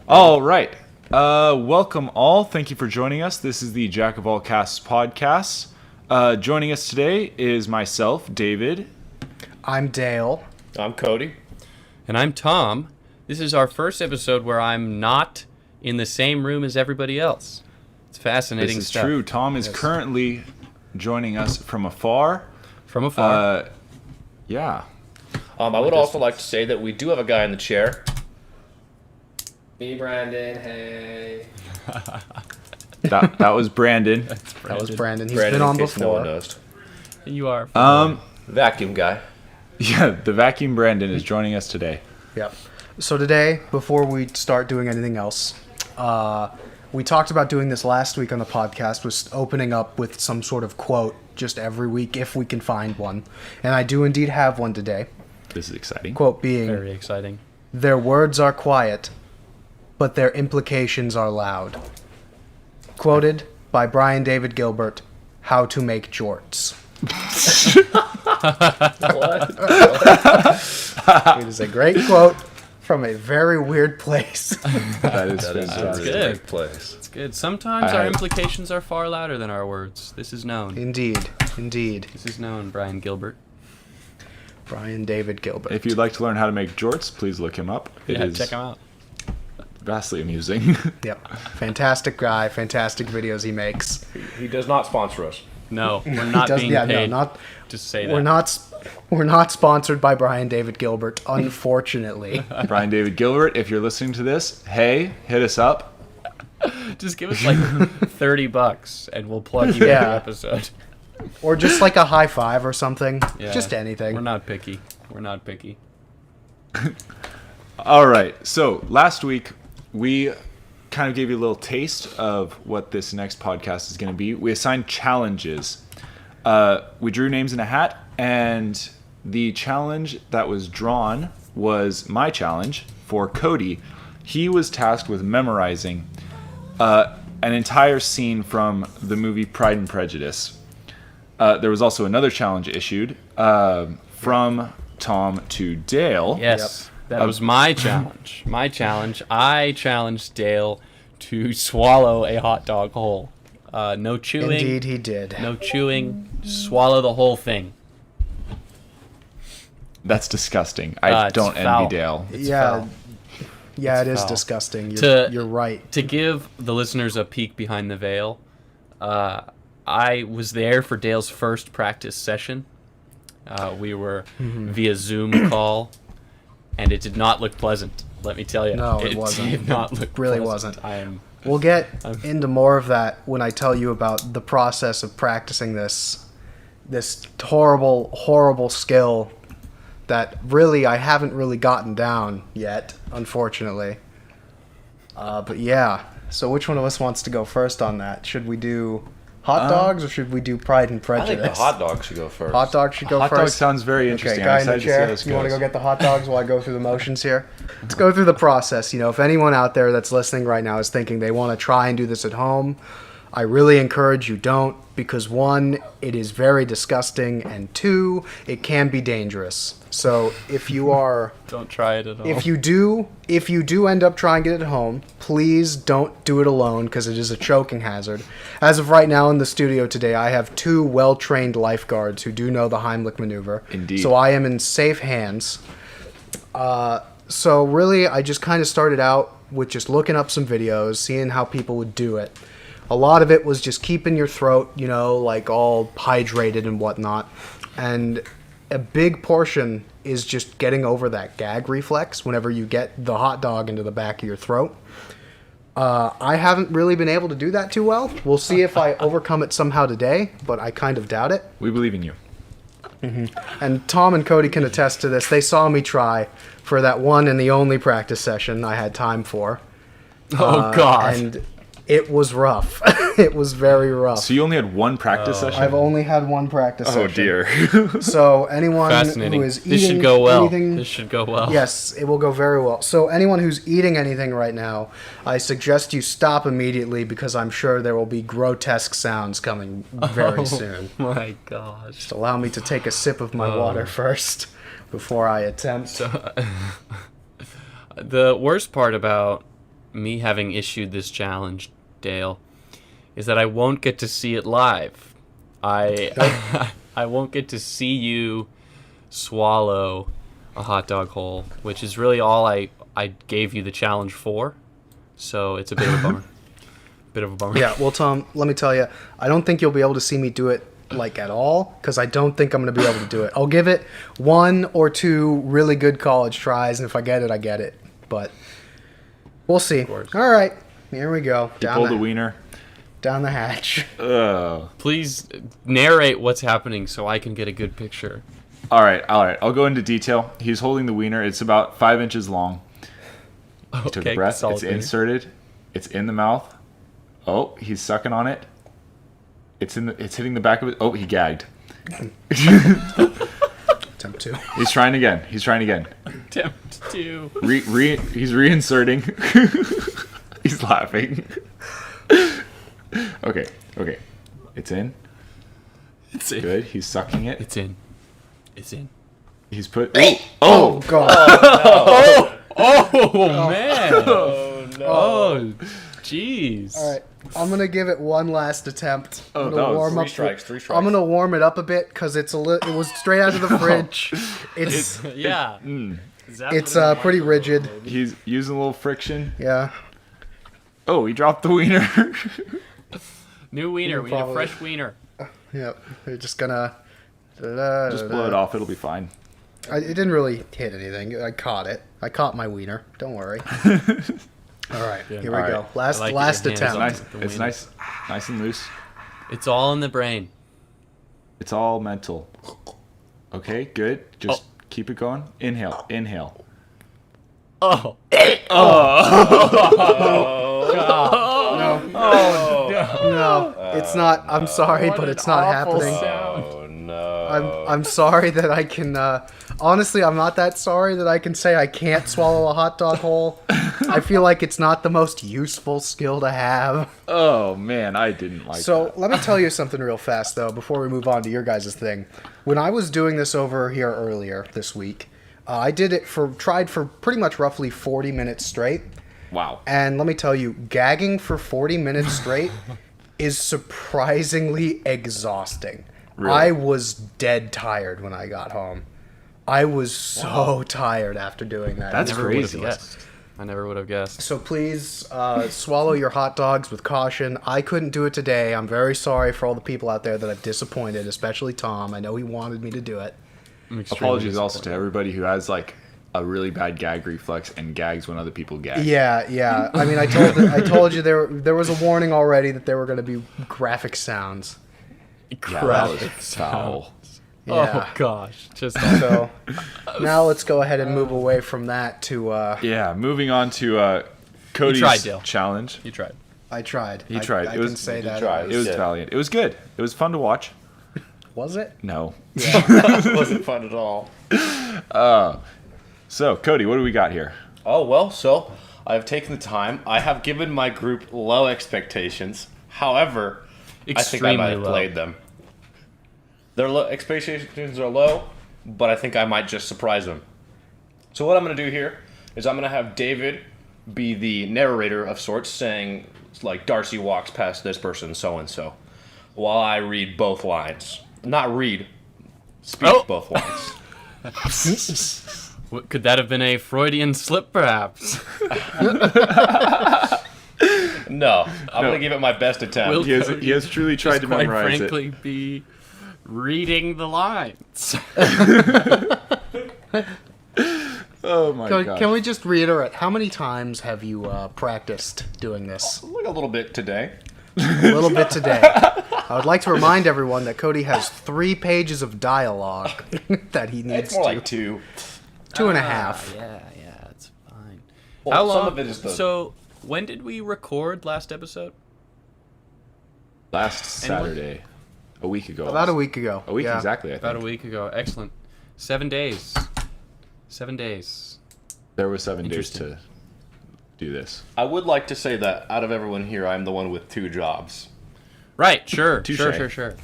All right. Welcome all. Thank you for joining us. This is the Jack of All Casts podcast. Joining us today is myself, David. I'm Dale. I'm Cody. And I'm Tom. This is our first episode where I'm not in the same room as everybody else. It's fascinating This is stuff. true. Tom is currently joining us from afar. From afar. Yeah. I would also like to say that we do have a guy in the chair. Me, Brandon. Hey. That was Brandon. That was Brandon. He's Brandon, been on in case no one before. knows. You are. Vacuum guy. Yeah, the vacuum Brandon is joining us today. Yep. So today, before we start doing anything else, we talked about doing this last week on the podcast, was opening up with some sort of quote just every week if we can find one. And I do indeed have one today. This is exciting. Quote being, Very exciting. "Their words are quiet, but their implications are loud." Quoted by Brian David Gilbert, How to Make Jorts. What? It is a great quote from a very weird place. That is That is a fantastic. really good. great place. It's good. Sometimes I- our implications are far louder than our words. This is known. Indeed. Indeed. This is known, Brian Gilbert. Brian David Gilbert. If you'd like to learn how to make jorts, please look him up. It is Check him out. vastly amusing. Yep. Fantastic guy. Fantastic videos he makes. He does not sponsor us. No, we're not Does- being yeah, paid. no, not. Just say that. We're not sponsored by Brian David Gilbert, unfortunately. Brian David Gilbert, if you're listening to this, hey, hit us up. Just give us like $30 and we'll plug you Yeah. every episode. Or just like a high five or something. Yeah. Just anything. We're not picky. We're not picky. All right. So last week we kind of gave you a little taste of what this next podcast is going to be. We assigned challenges. We drew names in a hat, and the challenge that was drawn was my challenge for Cody. He was tasked with memorizing an entire scene from the movie Pride and Prejudice. There was also another challenge issued from Tom to Dale. Yes, that was my challenge. My challenge. I challenged Dale to swallow a hot dog whole. No chewing. Indeed, he did. No chewing. Swallow the whole thing. That's disgusting. I It's don't foul. envy Dale. It's yeah. foul. Yeah, It's it is foul. disgusting. To- You're right. To give the listeners a peek behind the veil, I was there for Dale's first practice session. We were via Zoom call, and it did not look pleasant. Let me tell you, No, it wasn't. did not look Really pleasant. wasn't. I am. We'll get into more of that when I tell you about the process of practicing this horrible, horrible skill that really I haven't really gotten down yet, unfortunately. But yeah, so which one of us wants to go first on that? Should we do hot dogs or should we do Pride and I Prejudice? think the hot dog should go first. Hot dog should go Hot dog first. sounds very Okay, interesting. guy I'm in the excited to see how chair, this you want to goes. go get the hot dogs while I go through the motions here? Let's go through the process. You know, if anyone out there that's listening right now is thinking they want to try and do this at home, I really encourage you don't, because one, it is very disgusting, and two, it can be dangerous. So if you are, Don't try it at all. if you do end up trying it at home, please don't do it alone, because it is a choking hazard. As of right now in the studio today, I have two well-trained lifeguards who do know the Heimlich maneuver. Indeed. So I am in safe hands. So really, I just kind of started out with just looking up some videos, seeing how people would do it. A lot of it was just keeping your throat, you know, like all hydrated and whatnot. And a big portion is just getting over that gag reflex whenever you get the hot dog into the back of your throat. I haven't really been able to do that too well. We'll see if I overcome it somehow today, but I kind of doubt it. We believe in you. And Tom and Cody can attest to this. They saw me try for that one and the only practice session I had time for. oh God. And it was rough. It was very rough. So you only had one practice session? I've only had one practice Oh session. dear. So anyone Fascinating. who is eating This should go well. anything, This should go well. yes, it will go very well. So anyone who's eating anything right now, I suggest you stop immediately because I'm sure there will be grotesque sounds coming very soon. My gosh. Just allow me to take a sip of my water first before I attempt. The worst part about me having issued this challenge, Dale, is that I won't get to see it live. I won't get to see you swallow a hot dog whole, which is really all I gave you the challenge for. So it's a bit of a bummer. Yeah, well, Tom, let me tell you, I don't think you'll be able to see me do it like at all, because I don't think I'm going to be able to do it. I'll give it 1 or 2 really good college tries, and if I get it, I get it. But we'll see. All right, here we go. Pull the wiener. Down the hatch. Please narrate what's happening so I can get a good picture. All right. I'll go into detail. He's holding the wiener. It's about 5 inches long. He took a breath. It's inserted. It's in the mouth. Oh, he's sucking on it. It's hitting the back of it. Oh, he gagged. Attempt 2. He's trying again. Attempt 2. He's reinserting. He's laughing. Okay. It's in. It's in. Good. He's sucking it. It's in. He's put. Oh God. Oh man. Oh no. Oh, jeez. All right, I'm gonna give it one last attempt. Oh, I'm that gonna was warm Three up. strikes. I'm gonna warm it up a bit because it was straight out of the fridge. It's Yeah. it's pretty rigid. He's using a little friction. Yeah. Oh, he dropped the wiener. New wiener. We need a Probably. fresh wiener. Yep. They're just gonna. Just blow it off. It'll be fine. It didn't really hit anything. I caught it. I caught my wiener. Don't worry. All right, here we All go. right. Last I like last that your hands attempt. on Nice. It's wiener. nice and loose. It's all in the brain. It's all mental. Okay, good. Just keep it going. Inhale. Oh. No, it's not. I'm sorry, but it's not happening. Oh no. I'm sorry that I can. Honestly, I'm not that sorry that I can say I can't swallow a hot dog whole. I feel like it's not the most useful skill to have. Oh man, I didn't like So that. let me tell you something real fast though before we move on to your guys' thing. When I was doing this over here earlier this week, I tried for pretty much roughly 40 minutes straight. Wow. And let me tell you, gagging for 40 minutes straight is surprisingly exhausting. Really? I was dead tired when I got home. I was so tired after doing that. That's It was Never would have crazy. guessed. I never would have guessed. So please swallow your hot dogs with caution. I couldn't do it today. I'm very sorry for all the people out there that I've disappointed, especially Tom. I know he wanted me to do it. I'm extremely Apologies also to disappointed. everybody who has like a really bad gag reflex and gags when other people gag. Yeah. I mean, I told you there was a warning already that there were going to be graphic sounds. Yeah, that was foul. Yeah. Oh gosh, just So now let's go ahead and move away from that to. Yeah, moving on to Cody's tried, Dale. challenge. you tried. I tried. He tried. I It was- can say you that. tried. It was Yeah. valiant. It was good. It was fun to watch. Was it? No. It wasn't fun at all. So, Cody, what do we got here? Oh, well, so I've taken the time. I have given my group low expectations. However, I think I might have Extremely low. played them. Their expectations are low, but I think I might just surprise them. So what I'm going to do here is I'm going to have David be the narrator of sorts, saying, like, Darcy walks past this person, so-and-so, while I read both lines. Not read, speak Oh. both lines. Could that have been a Freudian slip, perhaps? No, I'm going to give it my best attempt. Will- He has truly tried to Quite memorize frankly, be reading the lines. Oh my god. Can we just reiterate? How many times have you practiced doing this? Like a little bit today. A little bit today. I would like to remind everyone that Cody has 3 pages of dialogue that he needs It's more to. like 2. 2.5. Yeah, it's fine. Well, How long? some of it is the... So, when did we record last episode? Last Anyone? Saturday. A week ago. About a week ago. A week Yeah. exactly, I think. About a week ago. Excellent. 7 days. 7 days. There were 7 days Interesting. to do this. I would like to say that out of everyone here, I'm the one with 2 jobs. Right. Sure. Touche. Sure.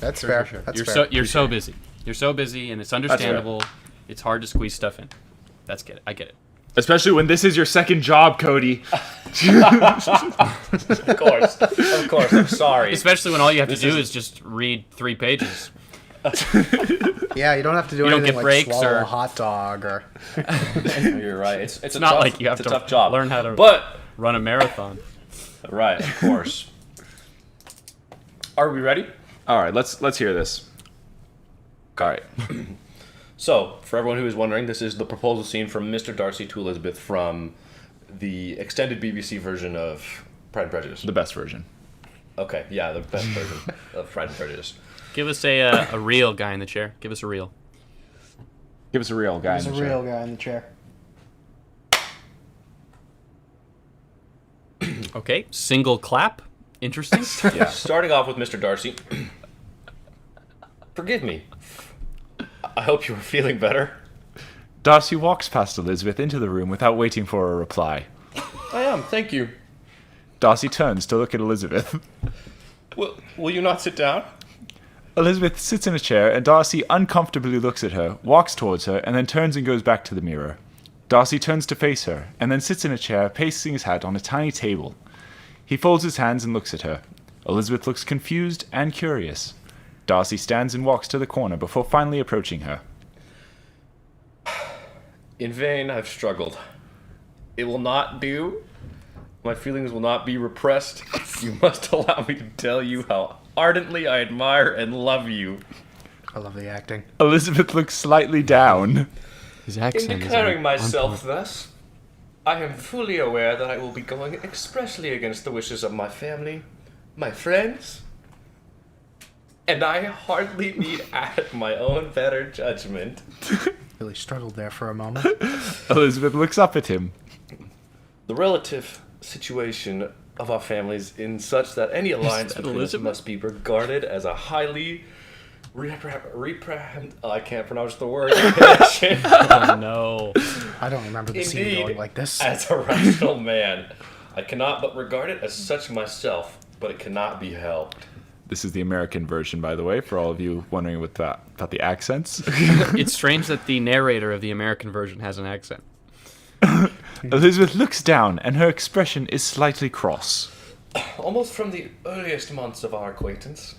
That's Sure, fair. sure. That's you're fair. so so busy. You're so busy, and it's understandable. It's hard to squeeze stuff in. I get it. Especially when this is your second job, Cody. Of course. I'm sorry. Especially when all you have to do is just read 3 pages. Yeah, you don't have to do You don't anything get like breaks swallow or- a hot dog or. You're right. It's a not tough, like you have it's to a tough job. learn how to But run a marathon. right, of course. Are we ready? All right, let's hear this. All right. So, for everyone who is wondering, this is the proposal scene from Mr. Darcy to Elizabeth from the extended BBC version of Pride and Prejudice. The best version. Okay, yeah, the best version of Pride and Prejudice. Give us a real guy in the chair. Give us a real. Give us a real guy. There's a in the chair. real guy in the chair. Okay, single clap. Interesting. Yeah. Starting off with Mr. Darcy. Forgive me. I hope you are feeling better. Darcy walks past Elizabeth into the room without waiting for a reply. I am, thank you. Darcy turns to look at Elizabeth. Will you not sit down? Elizabeth sits in a chair, and Darcy uncomfortably looks at her, walks towards her, and then turns and goes back to the mirror. Darcy turns to face her, and then sits in a chair, placing his hat on a tiny table. He folds his hands and looks at her. Elizabeth looks confused and curious. Darcy stands and walks to the corner before finally approaching her. In vain I've struggled. It will not do. My feelings will not be repressed. You must allow me to tell you how ardently I admire and love you. I love the acting. Elizabeth looks slightly down. His In accent declaring myself thus, I am fully aware that I will be going expressly against the wishes of my family, my friends, and I hardly need add my own better judgment. Really struggled there for a moment. Elizabeth looks up at him. The relative situation of our families in such that any alliance that between us Elizabeth? must be regarded as a highly I can't pronounce the word. connection. Oh no. I don't remember the scene Indeed, going like this. as a rational man, I cannot but regard it as such myself, but it cannot be helped. This is the American version, by the way, for all of you wondering about the accents. It's strange that the narrator of the American version has an accent. Elizabeth looks down, and her expression is slightly cross. Almost from the earliest months of our acquaintance,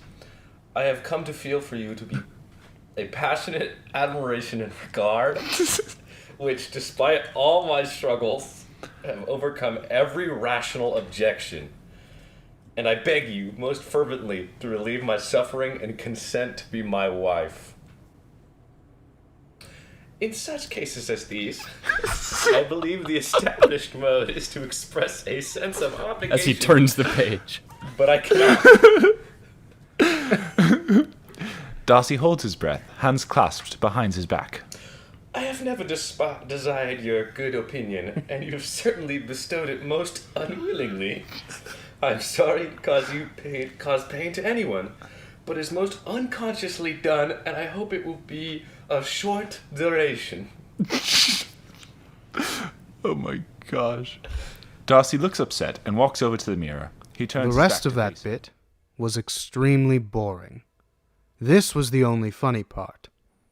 I have come to feel for you to be a passionate admiration and regard, which, despite all my struggles, have overcome every rational objection. And I beg you most fervently to relieve my suffering and consent to be my wife. In such cases as these, I believe the established mode is to express a sense of obligation. As he turns the page. But I cannot. Darcy holds his breath, hands clasped behind his back. I have never desired your good opinion, and you have certainly bestowed it most unwillingly. I'm sorry to cause pain to anyone, but it's most unconsciously done, and I hope it will be of short duration. Oh my gosh. Darcy looks upset and walks over to the mirror. He turns The his rest back of to that Lisa. bit was extremely boring. This was the only funny part.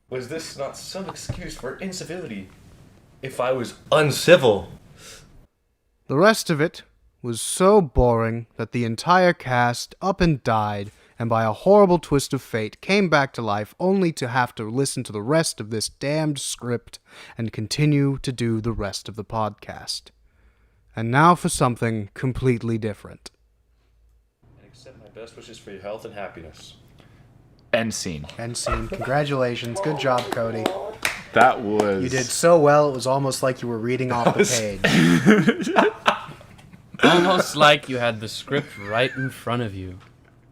Was this not some excuse for incivility? If I was uncivil. The rest of it was so boring that the entire cast up and died, and by a horrible twist of fate came back to life only to have to listen to the rest of this damned script and continue to do the rest of the podcast. And now for something completely different. And accept my best wishes for your health and happiness. End scene. End scene. Congratulations. Good job, Cody. That was... You did so well, it was almost like you were reading off the page. Almost like you had the script right in front of you.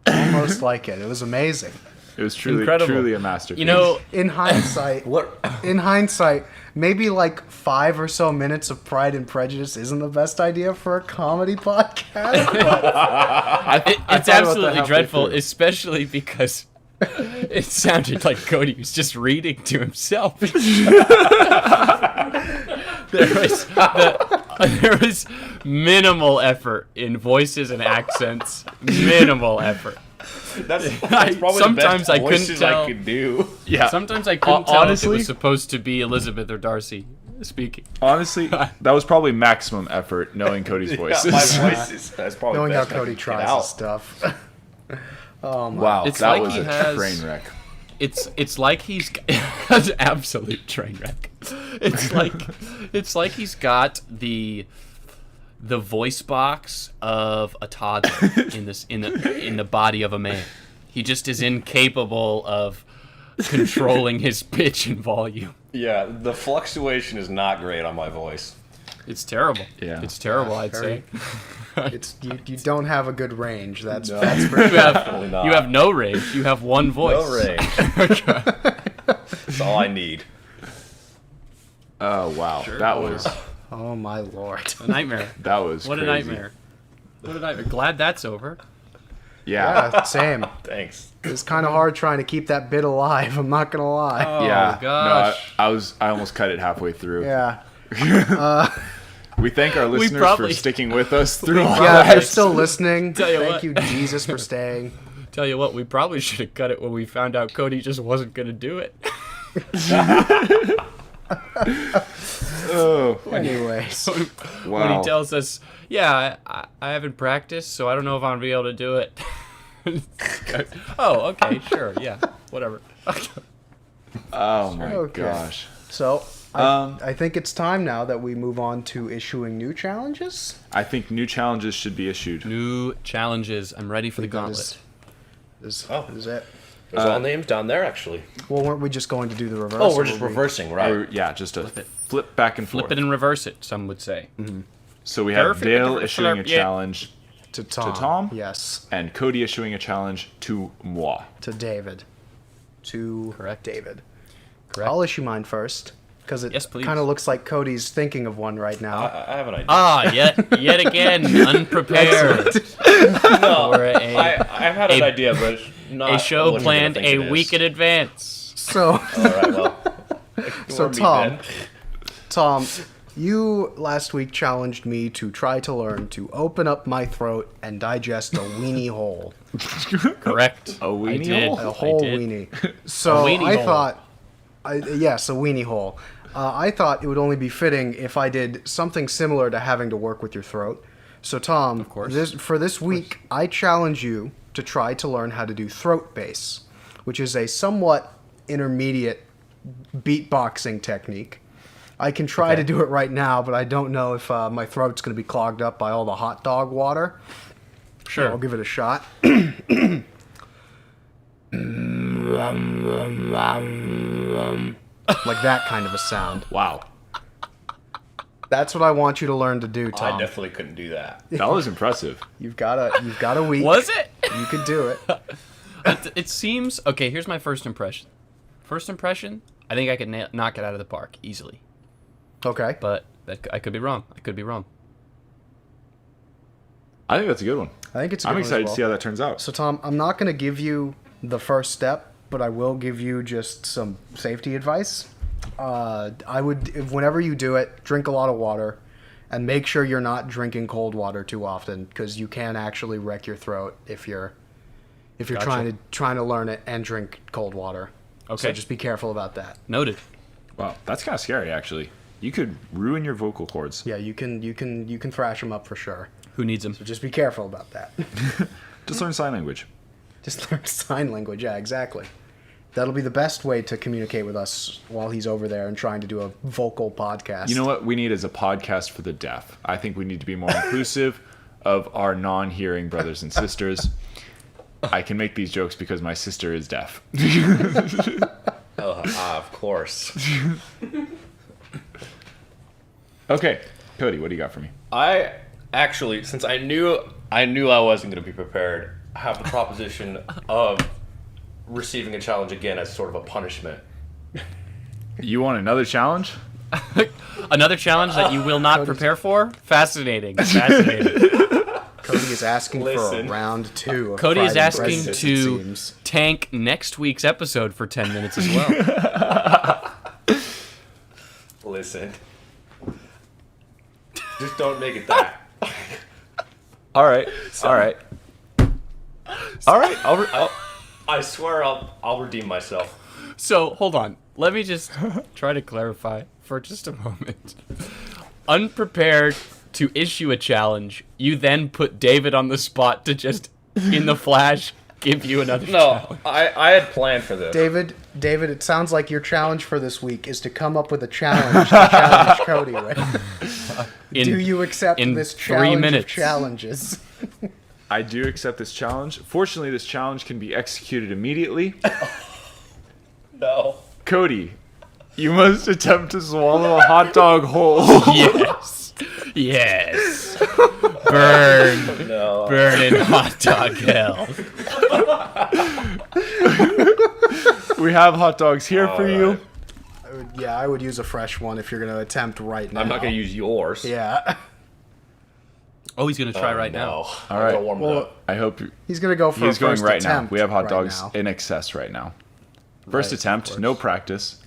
Almost like it. It was amazing. It was truly, Incredible. truly a masterpiece. You know, In hindsight, maybe like 5 or so minutes of Pride and Prejudice isn't the best idea for a comedy podcast. But it's about that absolutely halfway dreadful, through. especially because it sounded like Cody was just reading to himself. There was minimal effort in voices and accents. Minimal effort. That's probably sometimes the best I couldn't voices tell. I could do. yeah. Sometimes I couldn't tell if it honestly- was supposed to be Elizabeth or Darcy. speaking. Honestly, that was probably maximum effort knowing Cody's voice. Yeah, my voice is that's probably Knowing how best I Cody can get tries out. his stuff. Oh my. Wow, It's that like was he a has- train wreck. It's like he's an absolute train wreck. It's like he's got the voice box of a toddler in the body of a man. He just is incapable of controlling his pitch and volume. Yeah, the fluctuation is not great on my voice. It's terrible. Yeah. It's terrible, I'd very- say. It's you don't have a good range. That's No. that's for You sure. Definitely not. have no range. You have one voice. No range. That's all I need. Oh wow, that was Oh my lord. A nightmare. that was What crazy. a nightmare. What a nightmare. Glad that's over. Yeah, Yeah, same. Thanks. It's kind of hard trying to keep that bit alive. I'm not gonna lie. Oh yeah. gosh. No, I almost cut it halfway through. Yeah. We thank our listeners probably- for sticking with us through all Yeah, if that. you're still listening, Tell you thank what. you, Jesus, for staying. Tell you what, we probably should have cut it when we found out Cody just wasn't gonna do it. Oh, Anyways, When wow. he tells us, "Yeah, I haven't practiced, so I don't know if I'm gonna be able to do it." Oh, okay, sure, yeah, whatever. Oh my Okay. gosh. so Um, I think it's time now that we move on to issuing new challenges. I think new challenges should be issued. New challenges. I'm ready for the That gauntlet. is it. There's all names down there, actually. Well, weren't we just going to do the reverse? Oh, we're or just were we- reversing, right? Or, yeah, just a it. flip back and forth. Flip it and reverse it. Some would say. So we have Perfect. Dale issuing a Yeah. challenge to Tom. Tom? Yes, and Cody issuing a challenge to moi. to David. To Correct. David. Correct. I'll issue mine first because it Yes, please. kind of looks like Cody's thinking of one right now. I have an idea. Ah, yet again, unprepared. no, for a- I've had an a- idea, but it's not A show what you're gonna planned think a it is. week in advance. So, All right, well. so ignore me Tom, then. Tom, you last week challenged me to try to learn to open up my throat and digest a weenie hole. Correct. A weenie I did. hole? A whole I did. weenie. So A weenie I hole. thought, yes, a weenie hole. I thought it would only be fitting if I did something similar to having to work with your throat. So Tom, Of course. for this week, I challenge you to try to learn how to do throat bass, which is a somewhat intermediate beatboxing technique. I can try to do it right now, but I don't know if my throat's going to be clogged up by all the hot dog water. Sure. I'll give it a shot. Like that kind of a sound. Wow. That's what I want you to learn to do, Tom. I definitely couldn't do that. That was impressive. You've got a week. Was it? You could do it. It seems okay. Here's my first impression. First impression, I think I could knock it out of the park easily. Okay. But I could be wrong. I could be wrong. I think that's a good one. I think it's a good I'm one as excited well. to see how that turns out. So Tom, I'm not going to give you the first step, but I will give you just some safety advice. I would, whenever you do it, drink a lot of water, and make sure you're not drinking cold water too often, because you can actually wreck your throat if you're Gotcha. trying to learn it and drink cold water. So Okay. just be careful about that. Noted. Wow, that's kind of scary, actually. You could ruin your vocal cords. Yeah, you can thrash them up for sure. Who needs them? So just be careful about that. Just learn sign language. Just learn sign language. Yeah, exactly. That'll be the best way to communicate with us while he's over there and trying to do a vocal podcast. You know what we need is a podcast for the deaf. I think we need to be more inclusive of our non-hearing brothers and sisters. I can make these jokes because my sister is deaf. Of course. Okay, Cody, what do you got for me? I actually, since I knew I wasn't going to be prepared, have the proposition of receiving a challenge again as sort of a punishment. You want another challenge? Another challenge that you will not prepare for? Fascinating. Fascinating. Cody is asking for Listen. a round 2 of Cody is Friday asking Breakfast, it to seems. tank next week's episode for 10 minutes as well. Listen. Just don't make it that. All right. All right. All right. I swear I'll redeem myself. So, hold on. Let me just try to clarify for just a moment. Unprepared to issue a challenge, you then put David on the spot to just, in the flash, give you another challenge. No, I had planned for this. David, it sounds like your challenge for this week is to come up with a challenge to challenge Cody with. Do you accept in this 3 challenge minutes. of challenges? I do accept this challenge. Fortunately, this challenge can be executed immediately. No. Cody, you must attempt to swallow a hot dog whole. Yes. Yes. Burn. No. Burn in hot dog hell. We have hot dogs here for you. I would use a fresh one if you're going to attempt right now. I'm not going to use yours. Yeah. Oh, he's going to try right now. All right. right. Warm it Well, up. I hope he's going to go for he's a going first right now. attempt We have hot right dogs now. in excess right now. First Right, attempt, of no course. practice.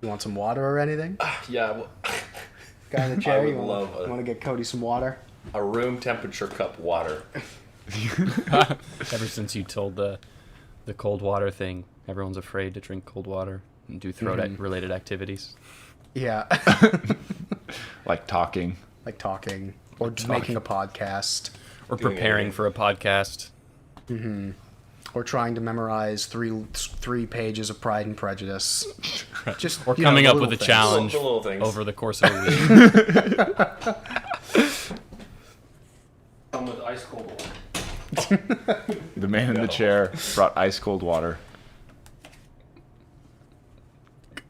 You want some water or anything? Yeah. Well, Guy in the chair, would you love it. want to get Cody some water? a room temperature cup water. Ever since you told the cold water thing, everyone's afraid to drink cold water and do throat-related activities. Yeah. Like talking. Like talking. Or making a podcast. Or Doing preparing anything. for a podcast. Or trying to memorize three pages of Pride and Prejudice. Just Or you know, coming the up with little a things. challenge The little things. over the course of a week. Come with ice cold water. The man in the chair brought ice cold water.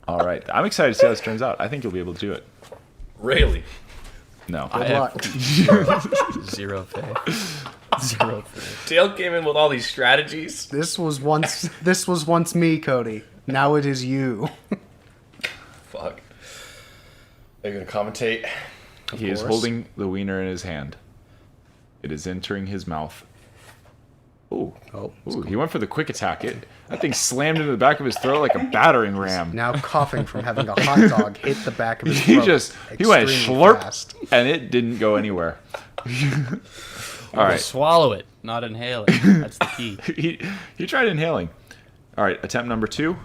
All right. I'm excited to see how this turns out. I think you'll be able to do it. Really? No. I Good have luck. zero faith. Zero faith. Dale came in with all these strategies. This was once me, Cody. Now it is you. Fuck. Are you gonna commentate? He is course. holding the wiener in his hand. It is entering his mouth. Ooh. Oh. Ooh, he went for the quick attack. That thing slammed into the back of his throat like a battering ram. Now coughing from having a hot dog hit the back of his throat. He went extremely slurp, fast. and it didn't go anywhere. All right. Swallow it, not inhale it. That's the key. He tried inhaling. All right, attempt number 2.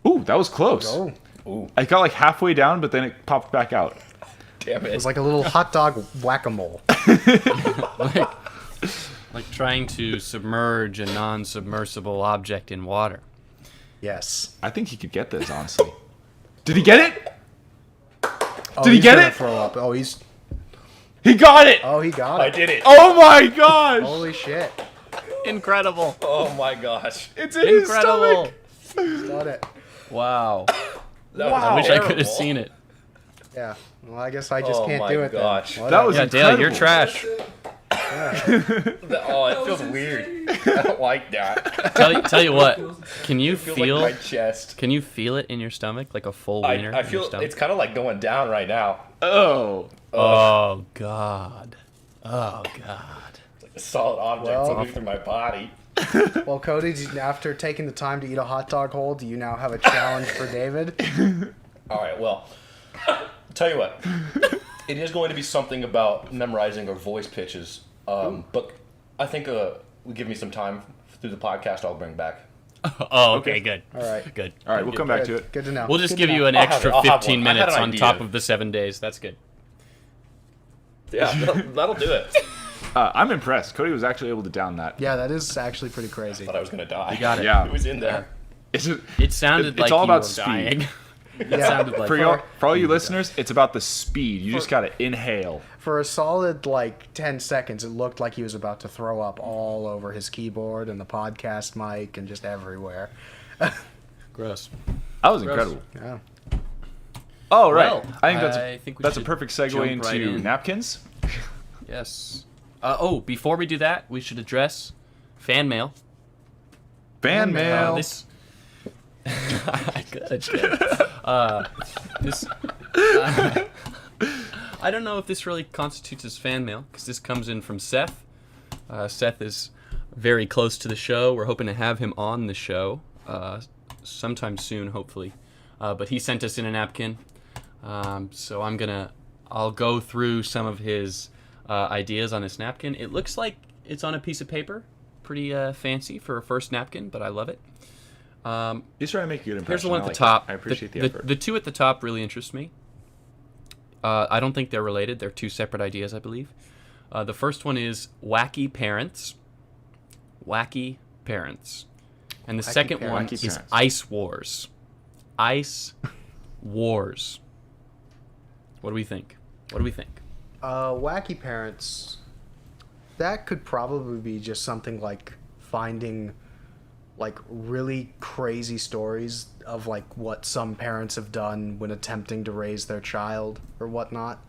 Ooh, that was close. Oh. Ooh, I got like halfway down, but then it popped back out. damn It it. was like a little hot dog whack-a-mole. Like trying to submerge a non-submersible object in water. Yes. I think he could get this, honestly. Did he get it? Oh, Did he he's get gonna it? Throw up. Oh, he got it! got it. I did it. Oh my gosh! Holy shit. Incredible. Oh my gosh. It's in his Incredible. stomach! Got it. Wow. That Wow. I wish I could have terrible. seen it. Yeah. Well, I guess I just Oh can't my do it gosh. then. That was Yeah, Dale, you're incredible. trash. Oh, it feels weird. I don't like that. Tell you what. Can you It feels feel? like my chest. Can you feel it in your stomach, like a full wiener I in your feel stomach? it's kind of like going down right now. Oh. Oh God. Oh God. A solid object Well- moving through my body. Well, Cody, after taking the time to eat a hot dog whole, do you now have a challenge for David? All right, well, tell you what. It is going to be something about memorizing our voice pitches. But I think give me some time through the podcast. I'll bring back. Oh, okay, good. All right. Good. All right, we'll come back to it. Good to know. We'll just Good give to you know. an I'll have extra it. I'll have 15 one. I had minutes an on idea. top of the 7 days. That's good. Yeah, that'll do it. I'm impressed. Cody was actually able to down that. Yeah, that is actually pretty crazy. I thought I was gonna die. You got it. Yeah. It was in there. It's, It sounded It's like all you about were speed. dying. It Yeah. sounded like for all you listeners, it's about the speed. You just got to inhale. For a solid, 10 seconds, it looked like he was about to throw up all over his keyboard and the podcast mic and just everywhere. gross. That was Gross. incredible. Yeah. Oh, right. Well, I think I think we that's a should perfect segue jump into right in. napkins. Yes. Before we do that, we should address fan mail. Fan mail. This. Good. This. I don't know if this really constitutes as fan mail because this comes in from Seth. Seth is very close to the show. We're hoping to have him on the show sometime soon, hopefully. But he sent us in a napkin, so I'll go through some of his ideas on this napkin. It looks like it's on a piece of paper, pretty fancy for a first napkin, but I love it. He's trying to make a good impression. Here's the one I at the like top. that. I appreciate the effort. The two at the top really interest me. I don't think they're related. They're two separate ideas, I believe. The first one is wacky parents. Wacky parents. And the second one Wacky is parents. ice wars. Ice wars. What do we think? What do we think? Wacky parents. That could probably be just something like finding like really crazy stories of like what some parents have done when attempting to raise their child or whatnot.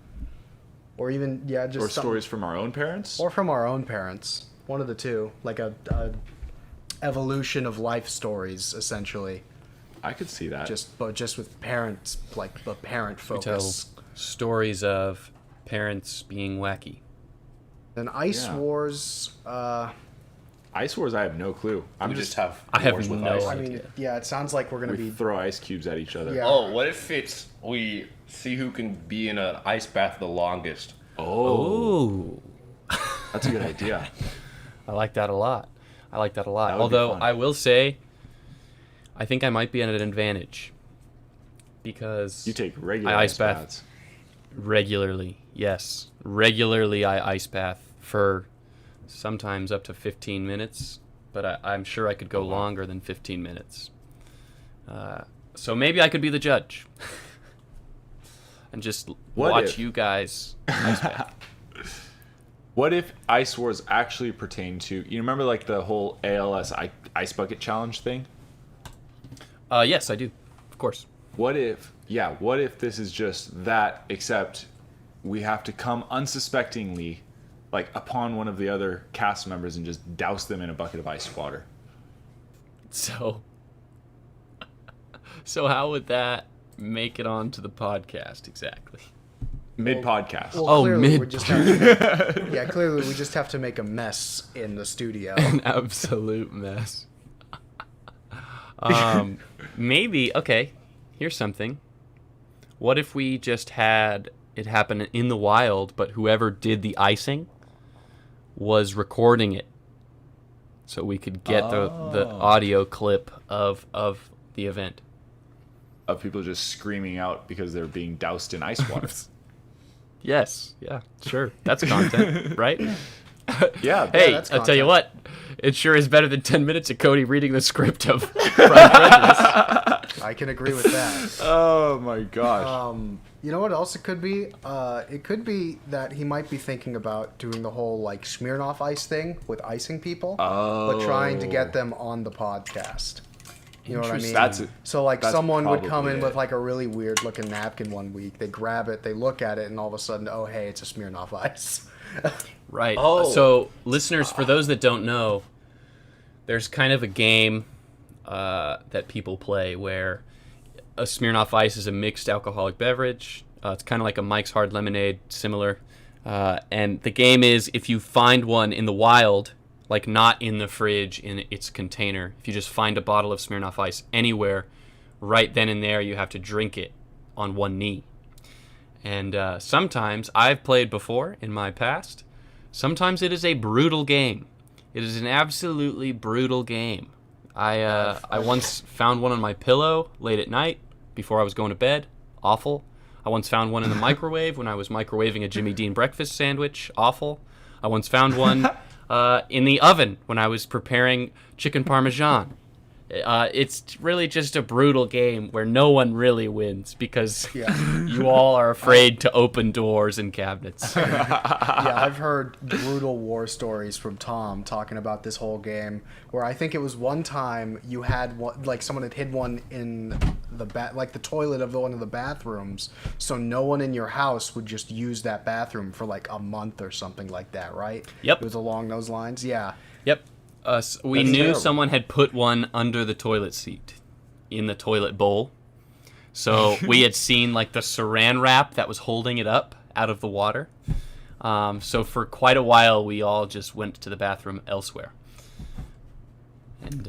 Or even just Or something- stories from our own parents. or from our own parents. One of the two, like a evolution of life stories, essentially. I could see that. But just with parents, like the parent We tell focus. stories of parents being wacky. And Ice Yeah. Wars. Ice Wars, I have no clue. We just have I have wars with no ice. I mean, yeah, it sounds like we're gonna We be. throw ice cubes at each other. Yeah. Oh, what if we see who can be in an ice bath the longest? Oh. That's a good idea. I like that a lot. I like that a lot. That would be Although fun. I will say, I think I might be at an advantage because You take regular I ice ice bath. baths. regularly. Yes, regularly I ice bath for sometimes up to 15 minutes, but I'm sure I could go longer than 15 minutes. So maybe I could be the judge and just What watch if- you guys ice bath. What if Ice Wars actually pertain to, you remember like the whole ALS ice bucket challenge thing? Yes, I do. Of course. What if this is just that, except we have to come unsuspectingly, like upon one of the other cast members and just douse them in a bucket of ice water? So how would that make it onto the podcast exactly? Mid podcast. Well, Oh, clearly we mid- just have to yeah, clearly we just have to make a mess in the studio. An absolute mess. Maybe, okay, here's something. What if we just had it happen in the wild, but whoever did the icing was recording it? So we could get the audio clip of the event. Of people just screaming out because they're being doused in ice water. Yes, yeah, sure. That's content, right? Yeah. Hey, that's I'll tell you content. what. It sure is better than 10 minutes of Cody reading the script of Pride Prejudice. I can agree with that. Oh my gosh. You know what else it could be? It could be that he might be thinking about doing the whole like Smirnoff Ice thing with icing people, but trying to get them on the podcast. You know what I mean? That's So like that's someone would come probably in it. with like a really weird looking napkin one week. They grab it, they look at it, and all of a sudden, oh hey, it's a Smirnoff Ice. Right. Oh. So, listeners, for those that don't know, there's kind of a game that people play where a Smirnoff Ice is a mixed alcoholic beverage. It's kind of like a Mike's Hard Lemonade, similar. And the game is if you find one in the wild, like not in the fridge, in its container, if you just find a bottle of Smirnoff Ice anywhere, right then and there you have to drink it on one knee. And sometimes, I've played before in my past, sometimes it is a brutal game. It is an absolutely brutal game. I once found one on my pillow late at night before I was going to bed. Awful. I once found one in the microwave when I was microwaving a Jimmy Dean breakfast sandwich. Awful. I once found one in the oven when I was preparing chicken parmesan. It's really just a brutal game where no one really wins because you all are afraid to open doors and cabinets. Yeah, I've heard brutal war stories from Tom talking about this whole game. Where I think it was one time you had one, like someone had hid one in the toilet of one of the bathrooms, so no one in your house would just use that bathroom for like a month or something like that, right? Yep. It was along those lines. Yeah. Yep. We That's knew terrible. someone had put one under the toilet seat, in the toilet bowl. So we had seen like the saran wrap that was holding it up out of the water. So for quite a while, we all just went to the bathroom elsewhere. And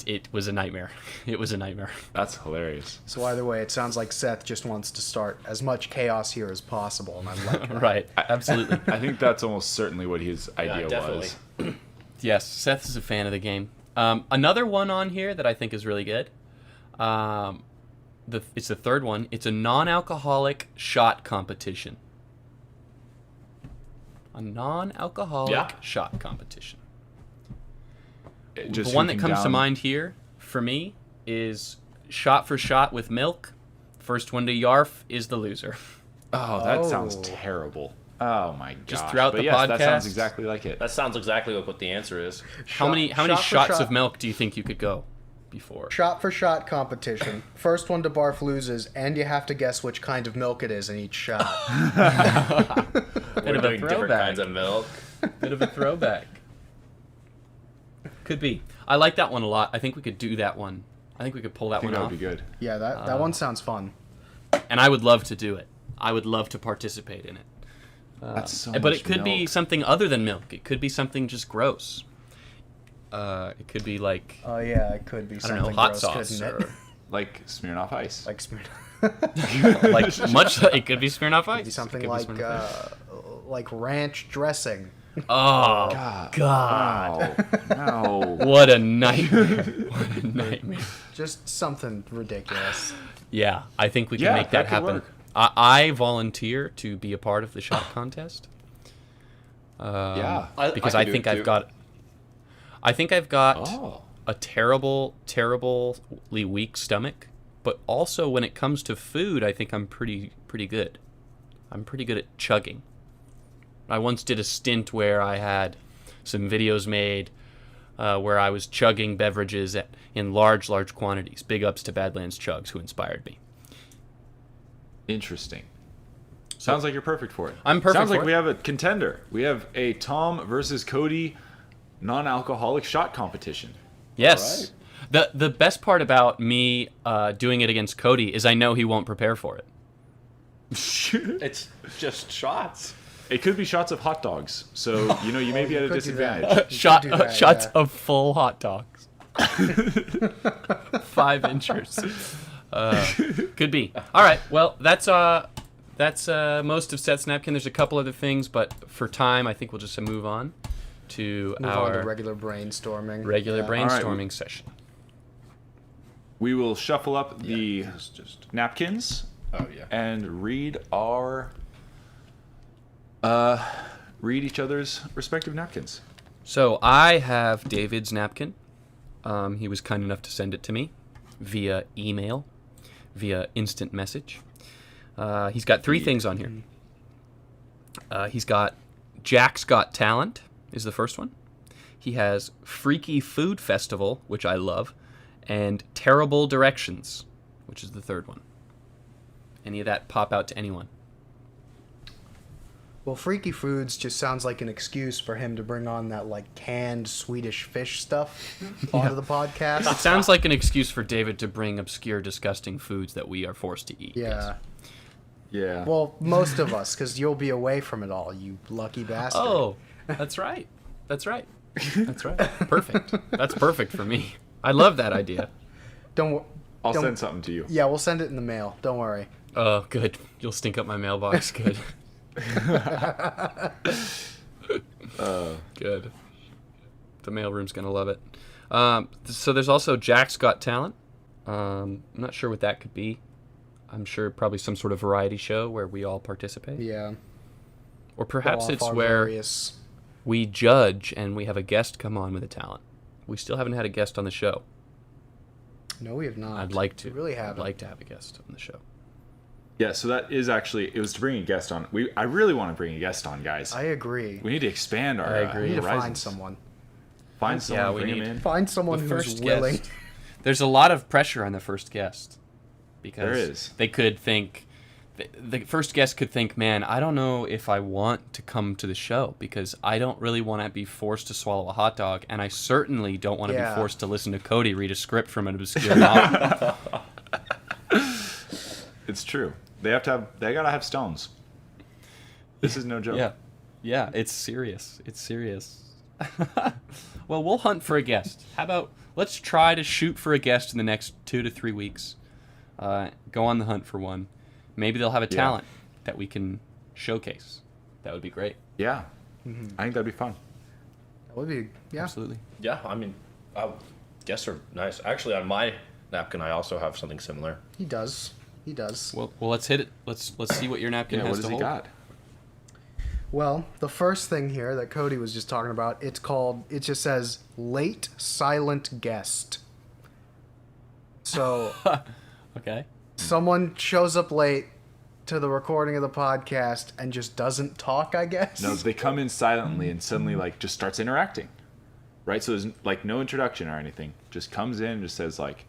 it was a nightmare. It was a nightmare. That's hilarious. So either way, it sounds like Seth just wants to start as much chaos here as possible, and I like that. Right. Absolutely. I think that's almost certainly what his idea definitely. was. Yes, Seth is a fan of the game. Another one on here that I think is really good. It's the third one. It's a non-alcoholic shot competition. A non-alcoholic shot competition. Just The one who that can comes to down- mind here for me is shot for shot with milk. First one to yarf is the loser. Oh, that sounds Oh. terrible. Oh my gosh. Just throughout But the yes, that sounds podcast. exactly like it. That sounds exactly like what the answer is. How many shot for shots shot. of milk do you think you could go before? Shot for shot competition. First one to barf loses, and you have to guess which kind of milk it is in each shot. We're Bit of a doing different throwback. kinds of milk. Bit of a throwback. Could be. I like that one a lot. I think we could do that one. I think we could pull that I think one that off. would be good. Yeah, that one sounds fun. And I would love to do it. I would love to participate in it. That's so But much it could be milk. something other than milk. It could be something just gross. It could be like, Oh yeah, it could be I don't something know, hot gross, sauce couldn't or it? Like Smirnoff Ice. Like Smirnoff. it could be Smirnoff Ice. Be It something could be like Smirnoff Ice. like ranch dressing. Oh, God. God. No. What a nightmare. What a nightmare. Just something ridiculous. Yeah, I think we can Yeah, make that that could happen. work. I volunteer to be a part of the shot contest. Yeah. Because I I can do think it I've too. got. I think I've got Oh. a terribly weak stomach, but also when it comes to food, I think I'm pretty good. I'm pretty good at chugging. I once did a stint where I had some videos made where I was chugging beverages in large quantities. Big ups to Badlands Chugs, who inspired me. Interesting. Sounds like you're perfect for it. I'm perfect Sounds like for it. we have a contender. We have a Tom versus Cody non-alcoholic shot competition. Yes. The best part about me doing it against Cody is I know he won't prepare for it. It's just shots. It could be shots of hot dogs, so you may be at a could do that. disadvantage. You could do that, Shots yeah. of full hot dogs. 5 inches. Could be. All right. Well, that's most of Seth's napkin. There's a couple other things, but for time, I think we'll just move on to Move our on to regular brainstorming. regular Yeah. brainstorming session. We will shuffle up the It's just. napkins Oh yeah. and read each other's respective napkins. So I have David's napkin. He was kind enough to send it to me via email, via instant message. He's got 3 things on here. He's got Jack's Got Talent is the first one. He has Freaky Food Festival, which I love, and Terrible Directions, which is the third one. Any of that pop out to anyone? Well, Freaky Foods just sounds like an excuse for him to bring on that like canned Swedish fish stuff onto the It podcast. sounds like an excuse for David to bring obscure, disgusting foods that we are forced to eat. Yeah. Yeah. Well, most of us, because you'll be away from it all, you lucky bastard. Oh, that's right. That's right. That's right. Perfect. That's perfect for me. I love that idea. Don't. I'll don't- send something to you. Yeah, we'll send it in the mail. Don't worry. Oh, good. You'll stink up my mailbox. Good. Good. The mailroom's gonna love it. So there's also Jack's Got Talent. I'm not sure what that could be. I'm sure probably some sort of variety show where we all participate. Yeah. Or perhaps Go off it's our where various- we judge and we have a guest come on with a talent. We still haven't had a guest on the show. No, we have not. I'd like to. We really I'd haven't. like to have a guest on the show. Yeah, so that is actually, it was to bring a guest on. I really want to bring a guest on, guys. I agree. We need to expand our I agree. We need to find horizons. someone. Find someone, Yeah, we bring need- him in. Find someone The who's first willing. guest. There's a lot of pressure on the first guest because There is. they could think the first guest could think, man, I don't know if I want to come to the show because I don't really want to be forced to swallow a hot dog, and I certainly don't want to Yeah. be forced to listen to Cody read a script from an obscure novel. It's true. They gotta have stones. This is no joke. Yeah, it's serious. It's serious. Well, we'll hunt for a guest. How about let's try to shoot for a guest in the next 2 to 3 weeks. Go on the hunt for one. Maybe they'll have a talent that we can showcase. That would be great. Yeah. Mm-hmm. I think that'd be fun. That would be, yeah. Absolutely. Yeah, I mean, I guess are nice. Actually, on my napkin, I also have something similar. He does. He does. Well, let's hit it. Let's see what your napkin Yeah, has what to does he hold. got? Well, the first thing here that Cody was just talking about, it just says late silent guest. So Okay. someone shows up late to the recording of the podcast and just doesn't talk, I guess. No, they come in silently and suddenly like just starts interacting, right? So there's like no introduction or anything. Just comes in and just says like,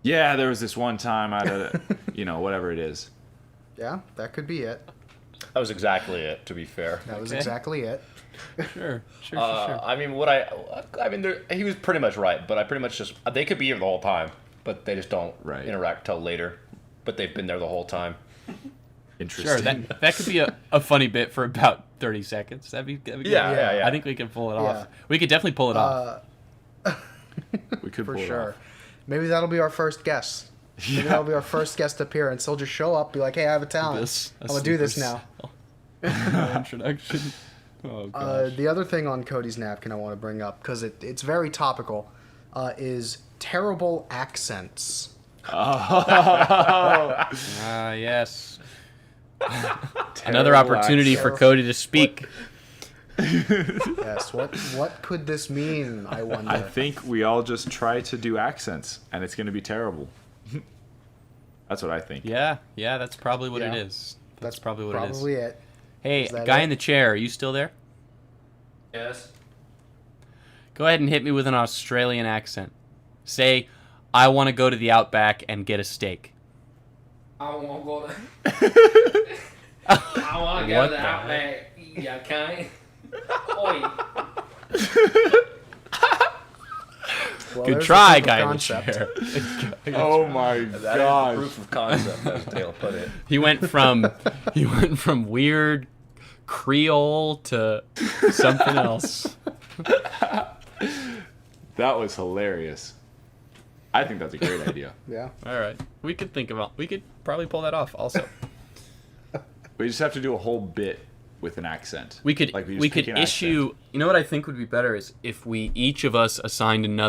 "Yeah, there was this one time I did it," whatever it is. Yeah, that could be it. That was exactly it. To be fair. That was Okay. exactly it. Sure. I mean, he was pretty much right, but I pretty much they could be here the whole time, but they just don't Right. interact till later. But they've been there the whole time. Interesting. Sure. That could be a funny bit for about 30 seconds. That'd be good. Yeah. I think we can pull it Yeah. off. We could definitely pull it off. we could For pull it sure. off. Maybe that'll be our first guest. Maybe that'll be our first guest appearance. He'll just show up, be like, "Hey, I have a talent. I'm gonna do this now." Introduction. Oh gosh. The other thing on Cody's napkin I want to bring up, because it's very topical, is terrible accents. Yes. Another opportunity for accent. Cody to speak. Yes, what could this mean, I wonder? I think we all just try to do accents, and it's going to be terrible. That's what I think. Yeah, that's probably what it Yeah. is. That's probably what it is. Probably it. Hey, Is that guy it? in the chair, are you still there? Yes. Go ahead and hit me with an Australian accent. Say, I want to go to the Outback and get a steak. I want to go to. I want to go What to the the Outback. Yeah, okay. Oi. Well, Good there's try, the proof guy of in the concept. chair. Oh my That is gosh. proof of concept, as Dale put it. He went from weird Creole to something else. That was hilarious. I think that's a great idea. Yeah. All right, we could probably pull that off. Also, We just have to do a whole bit with an accent. we could Like, just we pick could an issue. accent. You know what I think would be better is if we each of us assigned an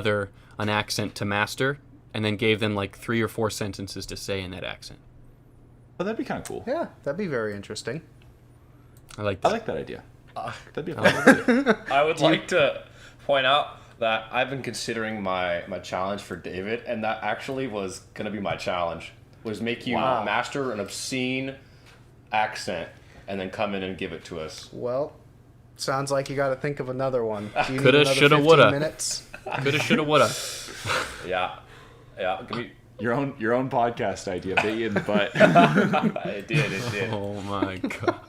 accent to master, and then gave them like 3 or 4 sentences to say in that accent. Oh, that'd be kind of cool. Yeah, that'd be very interesting. I like I that. like that idea. That'd be a fun idea. I would like to point out that I've been considering my challenge for David, and that actually was going to be my challenge, was make you Wow. master an obscene accent and then come in and give it to us. Well, sounds like you got to think of another one. Do you need Coulda, another shoulda, 15 woulda. minutes? Coulda, shoulda, woulda. Yeah. Give me... Your own podcast idea, bit you in the butt. It did. Oh my god.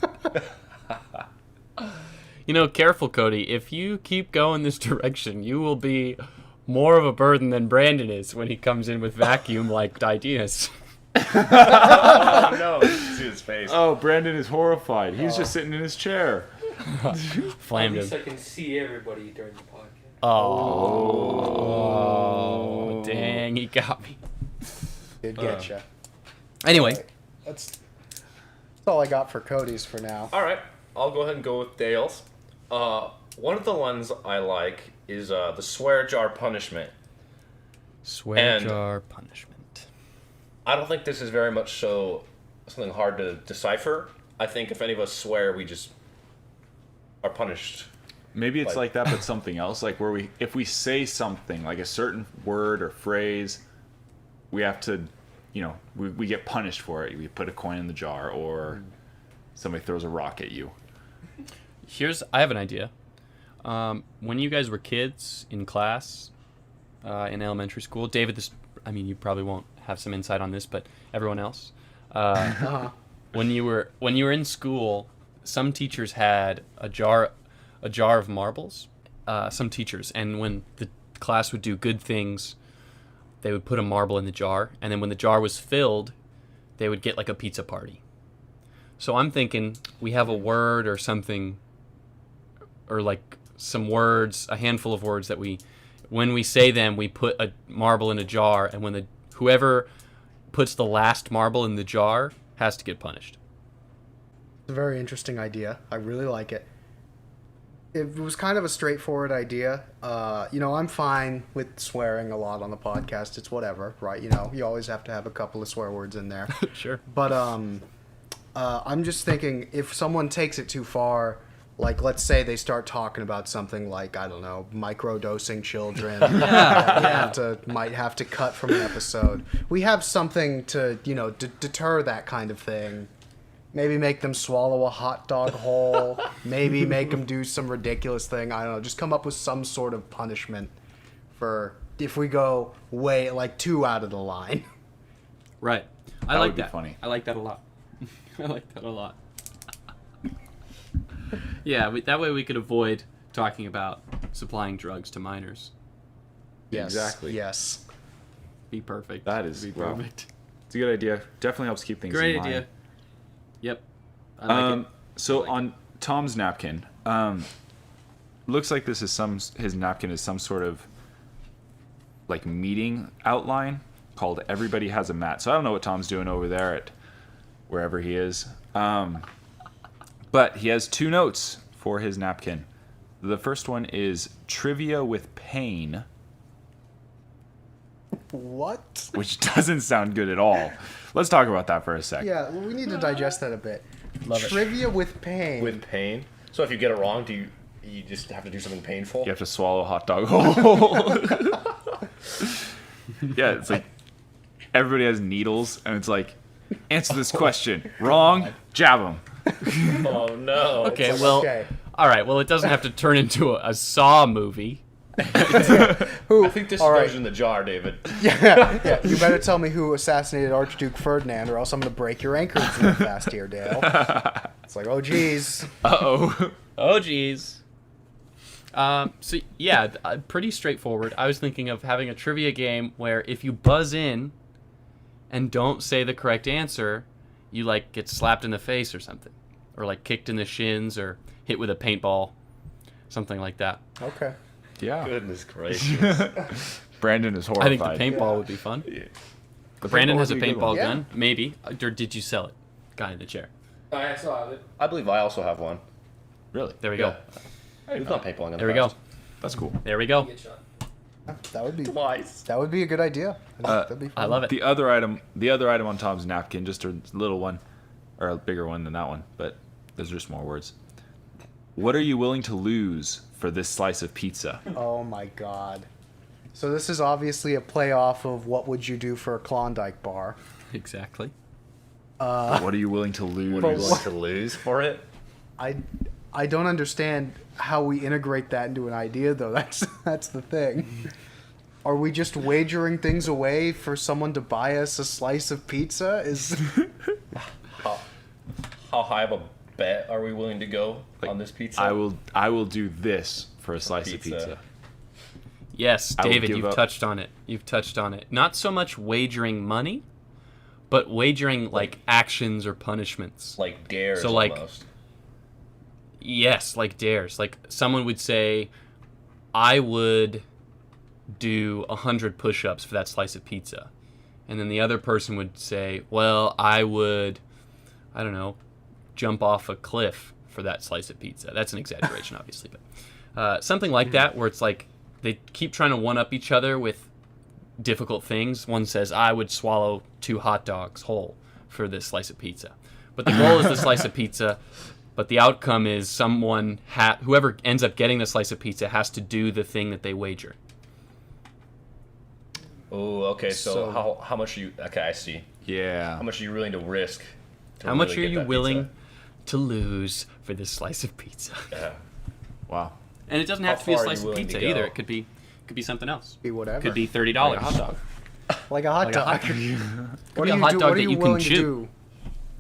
Careful, Cody. If you keep going this direction, you will be more of a burden than Brandon is when he comes in with vacuum-like ideas. Oh, no. See his face. Oh, Brandon is horrified. He's just sitting in his chair. At Flamed least him. I can see everybody during the podcast. Oh, dang, he got me. Did get you. Anyway, That's all I got for Cody's for now. All right. I'll go ahead and go with Dale's. One of the ones I like is the swear jar punishment. swear And- jar punishment. I don't think this is very much so something hard to decipher. I think if any of us swear, we just are punished. Maybe it's Like- like that, but something else. Like if we say something, like a certain word or phrase, we have to, we get punished for it. We put a coin in the jar, or somebody throws a rock at you. I have an idea. When you guys were kids in class, in elementary school, David, you probably won't have some insight on this, but everyone else, when you were in school, some teachers had a jar of marbles. Some teachers, and when the class would do good things, they would put a marble in the jar, and then when the jar was filled, they would get like a pizza party. So I'm thinking we have a word or something, or like some words, a handful of words that when we say them, we put a marble in a jar, and when whoever puts the last marble in the jar has to get punished. It's a very interesting idea. I really like it. it was kind of a straightforward idea. I'm fine with swearing a lot on the podcast. It's whatever, right? You always have to have a couple of swear words in there. Sure. But I'm just thinking, if someone takes it too far, like let's say they start talking about something like, I don't know, microdosing children, might have to cut from an episode. We have something to deter that kind of thing. Maybe make them swallow a hot dog whole. Maybe make them do some ridiculous thing. I don't know. Just come up with some sort of punishment for if we go way too out of the line. Right. I That like would be that. funny. I like that a lot. I like that a lot. Yeah, that way we could avoid talking about supplying drugs to minors. Yes. Exactly. Yes. Be perfect. That is be well, perfect. It's a good idea. Definitely helps keep things Great in line. idea. Yep. I like it. So I like on Tom's napkin, looks like this is his napkin is some sort of like meeting outline called "Everybody Has a Mat." So I don't know what Tom's doing over there at wherever he is, but he has 2 notes for his napkin. The first one is trivia with pain, What? which doesn't sound good at all. Let's talk about that for a sec. Yeah, we need to digest that a bit. Love it. Trivia with pain. With pain. So if you get it wrong, do you just have to do something painful? You have to swallow a hot dog whole. Yeah, it's like everybody has needles, and it's like, answer this question. Wrong, jab them. Oh no. Okay, like, well, okay. all right. Well, it doesn't have to turn into a Saw movie. Who? I think this all goes right. in the jar, David. Yeah. You better tell me who assassinated Archduke Ferdinand, or else I'm gonna break your anchors real fast here, Dale. It's like, oh geez. Uh-oh. Oh, geez. So yeah, pretty straightforward. I was thinking of having a trivia game where if you buzz in and don't say the correct answer, you like get slapped in the face or something, or like kicked in the shins or hit with a paintball, something like that. Okay. Yeah. Goodness gracious. Brandon is I horrified. think the paintball would be fun. Brandon paintball has a would be a good paintball one. gun, maybe. Or did you sell it? Guy in the chair. I still have it. I believe I also have one. Really? There we go. We've done paintballing in the There we go. past. That's cool. There we go. Get shot. That would be Twice. that would be a good idea. That'd be fun. I love it. The other item on Tom's napkin, just a little one, or a bigger one than that one, but those are just more words. What are you willing to lose for this slice of pizza? Oh my god. So this is obviously a play off of what would you do for a Klondike bar. Exactly. What are you willing to lose? What are you willing to lose for it? I don't understand how we integrate that into an idea though. That's the thing. Are we just wagering things away for someone to buy us a slice of pizza? How high of a bet are we willing to go on this pizza? I will do this for a slice of Pizza. pizza. Yes, I will David, give you've up. touched on it. You've touched on it. Not so much wagering money, but wagering like actions or punishments. like dares So, like- almost. Yes, like dares. Like someone would say, I would do 100 push-ups for that slice of pizza. And then the other person would say, well, I would, I don't know, jump off a cliff for that slice of pizza. That's an exaggeration, obviously. But something like that where it's like they keep trying to one-up each other with difficult things. One says, I would swallow 2 hot dogs whole for this slice of pizza. But the goal is the slice of pizza. But the outcome is whoever ends up getting the slice of pizza has to do the thing that they wager. Oh, okay. So, So- how much are you? Okay, I see. Yeah. How much are you willing to risk? To How much really are get you that willing pizza? to lose for this slice of pizza? Yeah. Wow. And it doesn't How have to be a far are you slice of willing to pizza either. go? It could be something else. Be whatever. Could be $30 Like a hot dog. like a hot Like a dog. hot dog. What be are a you hot do- dog what are that you you can willing to chew. do?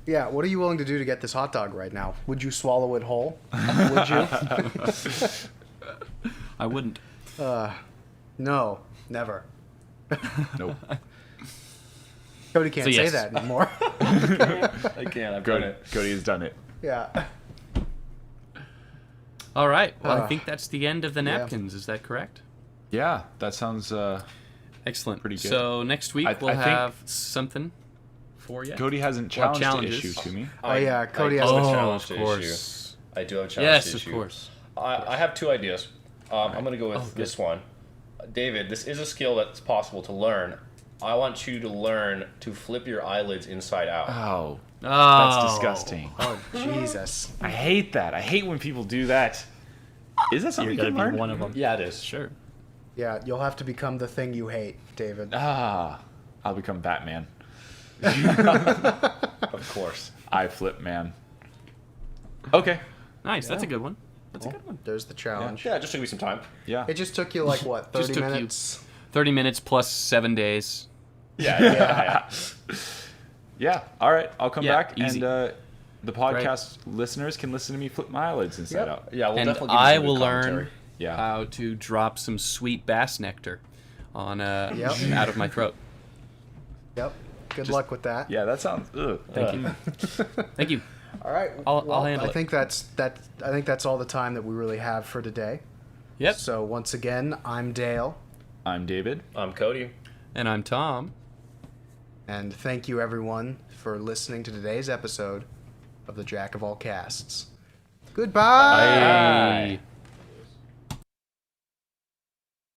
Yeah, what are you willing to do to get this hot dog right now? Would you swallow it whole? Would you? I wouldn't. No, never. Nope. Cody can't So, say yes. that anymore. I can't. I've done it. Cody has done it. Yeah. All right. Well, I Uh, think that's the end of the napkins. Is that correct? Yeah, that sounds. Excellent. Pretty good. So next week I we'll think- have something for you. Cody hasn't challenged the challenges. issue to me. Oh, yeah, Cody I has do a have a Oh, challenge of to course. issue. I do have a challenge Yes, to of issue. course. I have two ideas. I'm going to go with this one. David, this is a skill that's possible to learn. I want you to learn to flip your eyelids inside out. Oh, Oh, that's disgusting. Oh, Jesus. I hate that. I hate when people do that. Is that something You're you gonna can be learn? one of them. Yeah, it is. Sure. Yeah, you'll have to become the thing you hate, David. Ah, I'll become Batman. Of course. I flip man. Okay. Nice. That's a good one. That's a good one. There's the challenge. Yeah, it just took me some time. Yeah. It just took you like what, Just 30 took you- minutes? 30 minutes plus 7 days. Yeah. Yeah. All right. I'll come Yeah, back easy. and the podcast listeners can listen to me flip my eyelids inside Yep. out. Yeah, we'll And definitely give you I some good will commentary. learn Yeah. how to drop some sweet bass nectar on out of my throat. Yep. Good Just- luck with that. Yeah, that sounds. Ugh. Thank you. Thank you. All right. I'll handle I it. think that's all the time that we really have for today. Yep. So once again, I'm Dale, I'm David. I'm Cody. And I'm Tom. and thank you everyone for listening to today's episode of the Jack of All Casts. Goodbye. Bye.